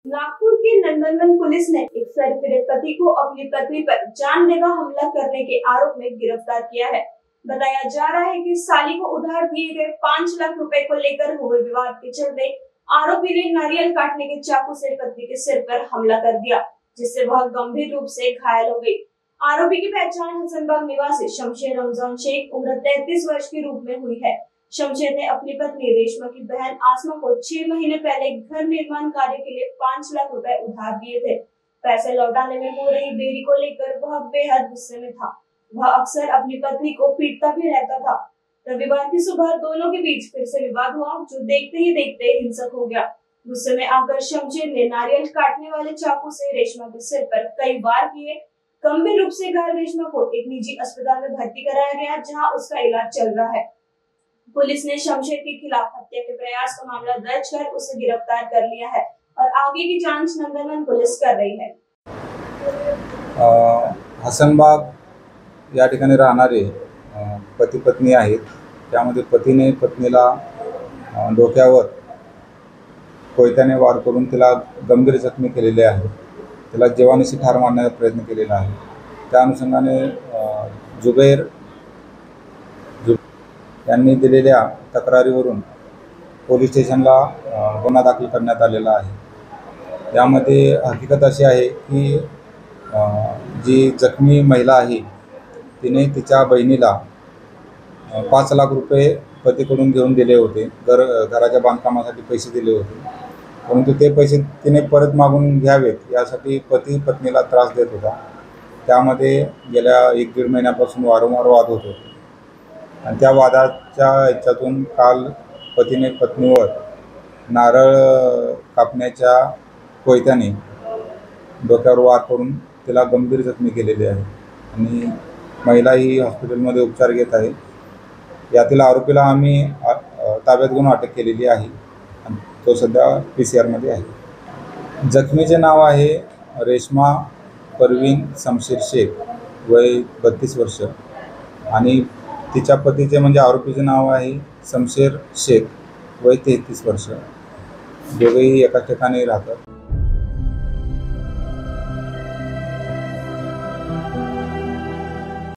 नागपुर के नंदनवन police ने एक सरफिरे पति को अपनी पत्नी पर जानलेवा हमला करने के आरोप में गिरफ्तार किया है। बताया जा रहा है कि साली को उधार दिए गए 5 लाख रुपए को लेकर हुए विवाद के चलते आरोपी ने नारियल काटने के चाकू से पत्नी के सिर पर हमला कर दिया, जिससे वह गंभीर रूप से घायल हो गई। आरोपी की पहचान हसनबाग निवासी शमशेर रमजान शेख उम्र 33 वर्ष के रूप में हुई है। शमशेर ने अपनी पत्नी रेशमा की बहन आसमा को 6 महीने पहले घर निर्माण कार्य के लिए 5 लाख रुपए उधार दिए थे। पैसे लौटाने में हो रही देरी को लेकर वह बेहद गुस्से में था। वह अक्सर अपनी पत्नी को पीटता भी रहता था। रविवार की सुबह दोनों के बीच फिर से विवाद हुआ, जो देखते ही देखते हिंसक हो गया। गुस्से में आकर शमशेर ने नारियल काटने वाले चाकू से रेशमा के सिर पर कई वार किए। गंभीर रूप से घायल रेशमा को एक निजी अस्पताल में भर्ती कराया गया, जहां उसका इलाज चल रहा है। पुलिस ने शमशेर के खिलाफ हत्या के प्रयास का मामला दर्ज कर उसे गिरफ्तार कर लिया है और आगे की जांच नंदनवन पुलिस कर रही है। हसनबाग या ठिकाणी राहणारे पती पत्नी आहेत। त्यामध्ये पतीने पत्नीला डोक्यावर कोयत्याने वार करून तिला गंभीर जखमी केलेले आहे। तिला जीवानिशी ठार मारण्याचा प्रयत्न केलेला आहे। त्या अनुषंगाने जुबैर यांनी दिलेल्या तक्रारीवरून पोलीस स्टेशनला गुन्हा दाखल करण्यात आलेला आहे। यामध्ये हकीकत अशी आहे की जी जखमी महिला आहे तिने तिच्या बहिणीला 5 लाख रुपये पतीकडून घेऊन दिले होते। घराच्या बांधकामासाठी पैसे दिले होते, परंतु ते पैसे तिने परत मागून घ्यावेत यासाठी पती पत्नीला त्रास देत होता। त्यामध्ये गेल्या 1-1.5 महिन्यापासून वारंवार वाद होत होते आणि त्या वादाच्या ह्याच्यातून काल पतीने पत्नीवर नारळ कापण्याच्या कोयत्याने डोक्यावर वार करून तिला गंभीर जखमी केलेली आहे आणि महिला ही हॉस्पिटलमध्ये उपचार घेत आहे। यातील आरोपीला आम्ही ताब्यात घेऊन अटक केलेली आहे आणि तो सध्या PCR मध्ये आहे। जखमीचे नाव आहे रेशमा परवीन शमशेर शेख, वय 32 वर्ष आणि तिच्या पतीचे म्हणजे आरोपीचे नाव आहे शमशेर शेख, वय 33 वर्ष। दोघेही एकाच ठिकाणी राहतात।